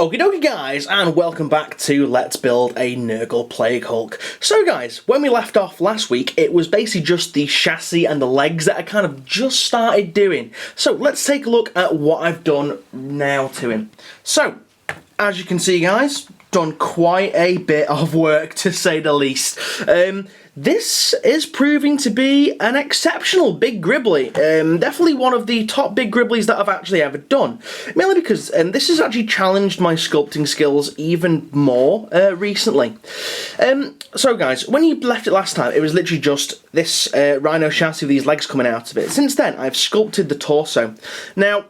Okie dokie guys, and welcome back to Let's Build a Nurgle Plague Hulk. So guys, when we left off last week, it was basically just the chassis and the legs that I kind of just started doing. So let's take a look at what I've done now to him. So, as you can see guys, done quite a bit of work to say the least. This is proving to be an exceptional big gribbly. Definitely one of the top big gribblies that I've actually ever done. Mainly because this has actually challenged my sculpting skills even more recently. So guys, when you left it last time, it was literally just this rhino chassis with these legs coming out of it. Since then, I've sculpted the torso. Now,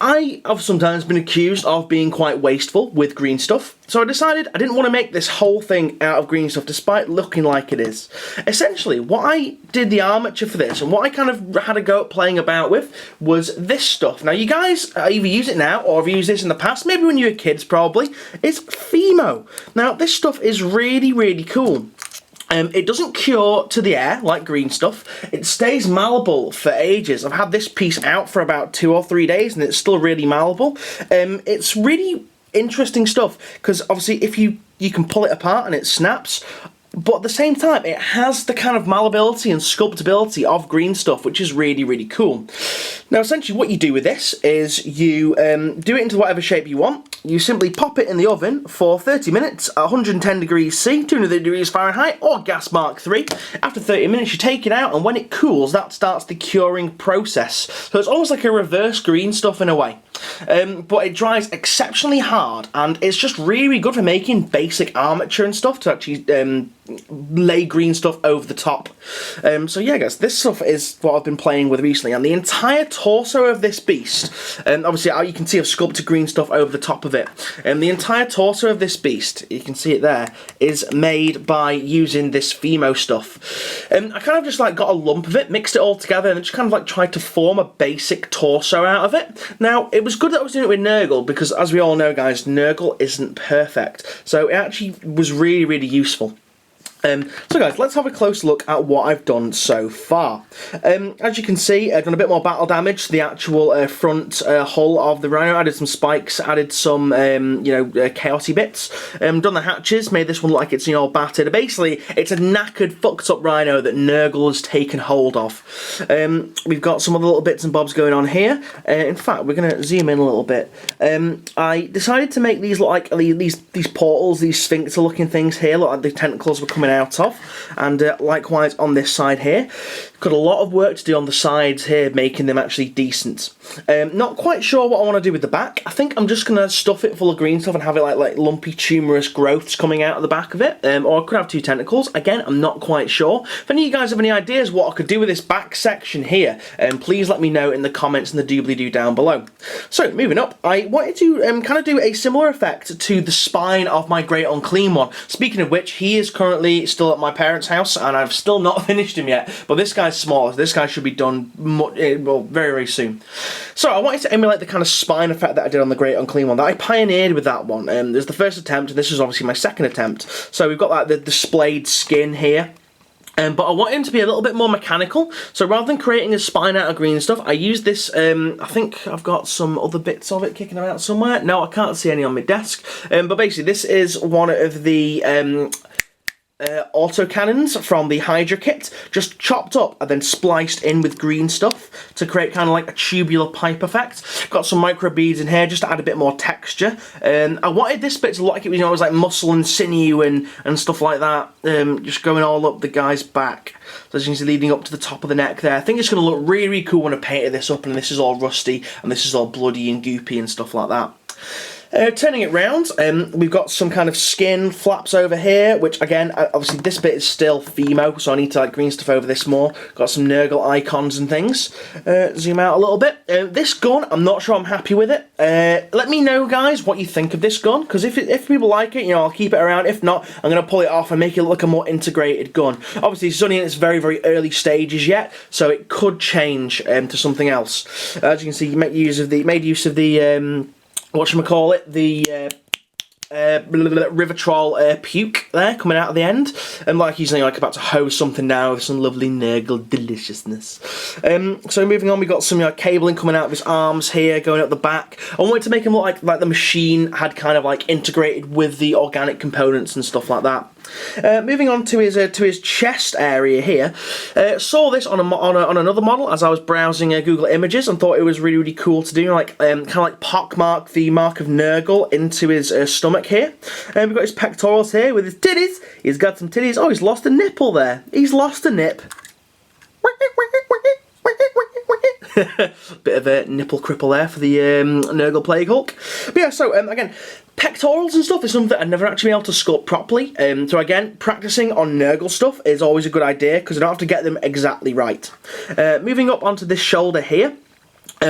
I have sometimes been accused of being quite wasteful with green stuff, so I decided I didn't want to make this whole thing out of green stuff despite looking like it is. Essentially, what I did the armature for this, and what I kind of had a go at playing about with, was this stuff. Now you guys either use it now or have used this in the past, maybe when you were kids probably. It's Femo. Now this stuff is really, really cool. It doesn't cure to the air like green stuff. It stays malleable for ages. I've had this piece out for about 2 or 3 days and it's still really malleable. It's really interesting stuff because obviously if you can pull it apart and it snaps, but at the same time it has the kind of malleability and sculptability of green stuff, which is really, really cool. Now essentially what you do with this is you do it into whatever shape you want. You simply pop it in the oven for 30 minutes at 110 degrees C, 200 degrees Fahrenheit, or gas mark 3. After 30 minutes you take it out, and when it cools that starts the curing process. So it's almost like a reverse green stuff in a way. But it dries exceptionally hard, and it's just really good for making basic armature and stuff to actually lay green stuff over the top. So yeah guys, this stuff is what I've been playing with recently, and the entire torso of this beast, obviously you can see I've sculpted green stuff over the top of it, and the entire torso of this beast, you can see it there, is made by using this Femo stuff. I kind of just like got a lump of it, mixed it all together, and just kind of like tried to form a basic torso out of it. Now it was good that I was doing it with Nurgle, because as we all know guys, Nurgle isn't perfect, so it actually was really, really useful. So guys, let's have a close look at what I've done so far. As you can see, I've done a bit more battle damage to the actual front hull of the rhino. Added some spikes, added some, chaosy bits. Done the hatches, made this one look like it's, all battered. Basically, it's a knackered, fucked up rhino that Nurgle has taken hold of. We've got some other little bits and bobs going on here. In fact, we're going to zoom in a little bit. I decided to make these look like these portals, these sphincter-looking things here, look like the tentacles were coming out of, and likewise on this side here. Got a lot of work to do on the sides here, making them actually decent. Not quite sure what I want to do with the back. I think I'm just going to stuff it full of green stuff and have it like lumpy tumorous growths coming out of the back of it, or I could have 2 tentacles. Again, I'm not quite sure. If any of you guys have any ideas what I could do with this back section here, please let me know in the comments and the doobly-doo down below. So, moving up, I wanted to kind of do a similar effect to the spine of my Great Unclean one. Speaking of which, he is currently still at my parents' house, and I've still not finished him yet, but this guy's small. This guy should be done very, very soon. So I wanted to emulate the kind of spine effect that I did on the Great Unclean one, that I pioneered with that one. There's the first attempt, and this is obviously my second attempt. So we've got like the displayed skin here. But I want him to be a little bit more mechanical, so rather than creating a spine out of green stuff, I used this, I think I've got some other bits of it kicking around somewhere. No, I can't see any on my desk. But basically this is one of the autocannons from the Hydra kit, just chopped up and then spliced in with green stuff to create kind of like a tubular pipe effect. Got some micro beads in here just to add a bit more texture. I wanted this bit to look like it was, it was like muscle and sinew and stuff like that, just going all up the guy's back. So as you can see, leading up to the top of the neck there. I think it's going to look really, really cool when I painted this up and this is all rusty and this is all bloody and goopy and stuff like that. Turning it round, we've got some kind of skin flaps over here, which again, obviously this bit is still Femo, so I need to like green stuff over this more. Got some Nurgle icons and things. Zoom out a little bit. This gun, I'm not sure I'm happy with it. Let me know, guys, what you think of this gun, because if people like it, I'll keep it around. If not, I'm going to pull it off and make it look like a more integrated gun. Obviously, it's only in its very, very early stages yet, so it could change to something else. As you can see, you made use of the whatchamacallit, the River Troll puke there coming out at the end, and like he's like about to hose something now with some lovely Nurgle deliciousness. So moving on, we got some cabling coming out of his arms here, going up the back. I wanted to make him look like the machine had kind of like integrated with the organic components and stuff like that. Moving on to his chest area here, saw this on another model as I was browsing Google Images and thought it was really cool to do, like kind of like pockmark the mark of Nurgle into his stomach here. We've got his pectorals here with his titties. He's got some titties. Oh, he's lost a nipple there. He's lost a nip. Bit of a nipple cripple there for the Nurgle Plague Hulk. But yeah, so again, pectorals and stuff is something I've never actually been able to sculpt properly. So again, practicing on Nurgle stuff is always a good idea because I don't have to get them exactly right. Moving up onto this shoulder here.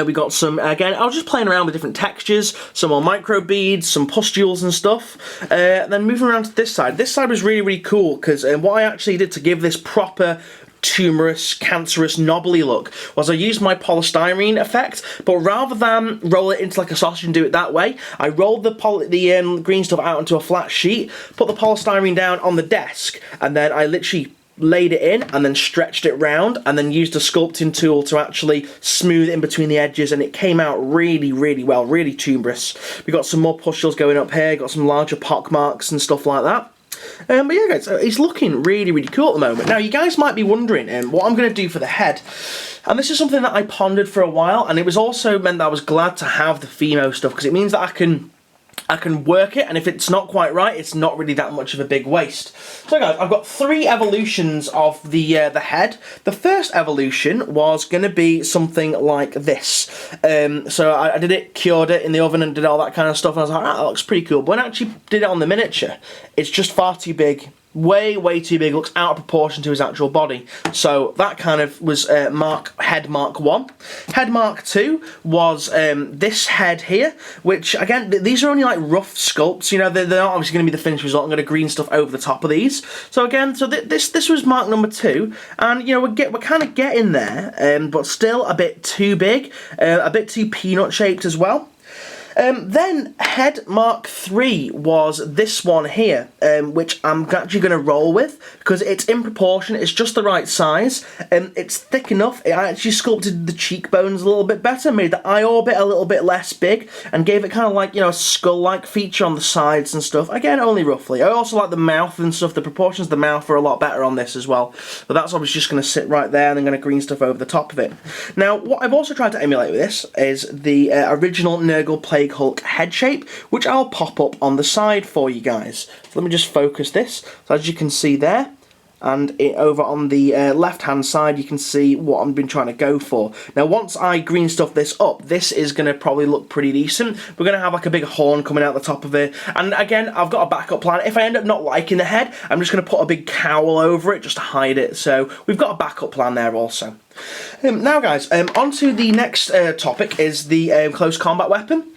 We got some, again, I was just playing around with different textures, some more micro beads, some pustules and stuff. Then moving around to this side was really cool because what I actually did to give this proper tumorous, cancerous, knobbly look was I used my polystyrene effect, but rather than roll it into like a sausage and do it that way, I rolled the green stuff out onto a flat sheet, put the polystyrene down on the desk, and then I literally laid it in and then stretched it round and then used a sculpting tool to actually smooth it in between the edges, and it came out really well, really tumorous. We got some more pustules going up here, got some larger pock marks and stuff like that. But yeah guys, he's looking really cool at the moment. Now you guys might be wondering what I'm going to do for the head, and this is something that I pondered for a while, and it was also meant that I was glad to have the Femo stuff because it means that I can work it, and if it's not quite right, it's not really that much of a big waste. So guys, I've got 3 evolutions of the head. The first evolution was going to be something like this. So I did it, cured it in the oven and did all that kind of stuff, and I was like, that looks pretty cool. But when I actually did it on the miniature, it's just far too big. Way too big, looks out of proportion to his actual body. So that kind of was head mark 1. Head mark 2 was this head here, which again, these are only like rough sculpts, you know, they're not obviously going to be the finished result. I'm going to green stuff over the top of these. So again, this was mark number 2, and you know, we're kind of getting there, but still a bit too big, a bit too peanut shaped as well. Then head mark 3 was this one here, which I'm actually going to roll with because it's in proportion, it's just the right size, it's thick enough. I actually sculpted the cheekbones a little bit better, made the eye orbit a little bit less big, and gave it kind of like, you know, a skull-like feature on the sides and stuff. Again, only roughly. I also like the mouth and stuff. The proportions of the mouth are a lot better on this as well. But that's obviously just going to sit right there, and I'm going to green stuff over the top of it. Now, what I've also tried to emulate with this is the original Nurgle Plague Hulk head shape, which I'll pop up on the side for you guys. So let me just focus this. So as you can see there, and over on the left hand side you can see what I've been trying to go for. Now once I green stuff this up, this is going to probably look pretty decent. We're going to have like a big horn coming out the top of it, and again I've got a backup plan. If I end up not liking the head, I'm just going to put a big cowl over it just to hide it. So we've got a backup plan there also. Now guys, on to the next topic is the close combat weapon.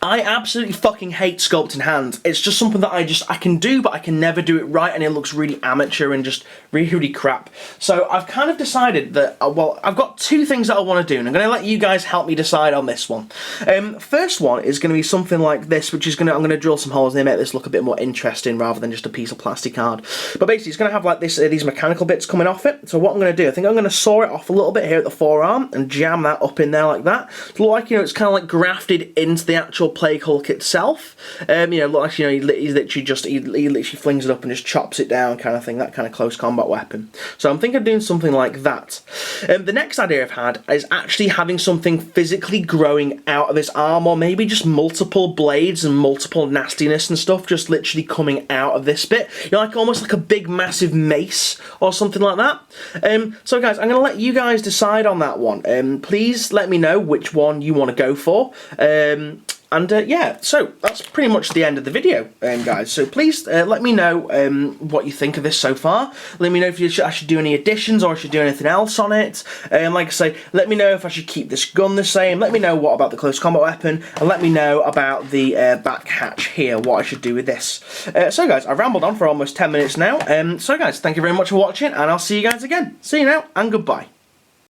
I absolutely fucking hate sculpting hands. It's just something that I can do, but I can never do it right, and it looks really amateur and just really crap. So I've kind of decided that, well, I've got 2 things that I want to do, and I'm going to let you guys help me decide on this one. First one is going to be something like this, which is I'm going to drill some holes and make this look a bit more interesting rather than just a piece of plastic card. But basically, it's going to have like this, these mechanical bits coming off it. So what I'm going to do, I think I'm going to saw it off a little bit here at the forearm and jam that up in there like that. To look like, you know, it's kind of like grafted into the actual Plague Hulk itself. You know, look like, you know, he literally flings it up and just chops it down, kind of thing. That kind of close combat weapon. So I'm thinking of doing something like that. The next idea I've had is actually having something physically growing out of his arm, or maybe just multiple blades and multiple nastiness and stuff just literally coming out of this bit. You know, like almost like a big massive mace or something like that. So guys, I'm going to let you guys decide on that one. Please let me know which one you want to go for. And yeah, so that's pretty much the end of the video, guys. So please let me know what you think of this so far. Let me know if I should do any additions or I should do anything else on it. Like I say, let me know if I should keep this gun the same. Let me know what about the close combat weapon, and let me know about the back hatch here, what I should do with this. So guys, I've rambled on for almost 10 minutes now. So guys, thank you very much for watching, and I'll see you guys again. See you now, and goodbye.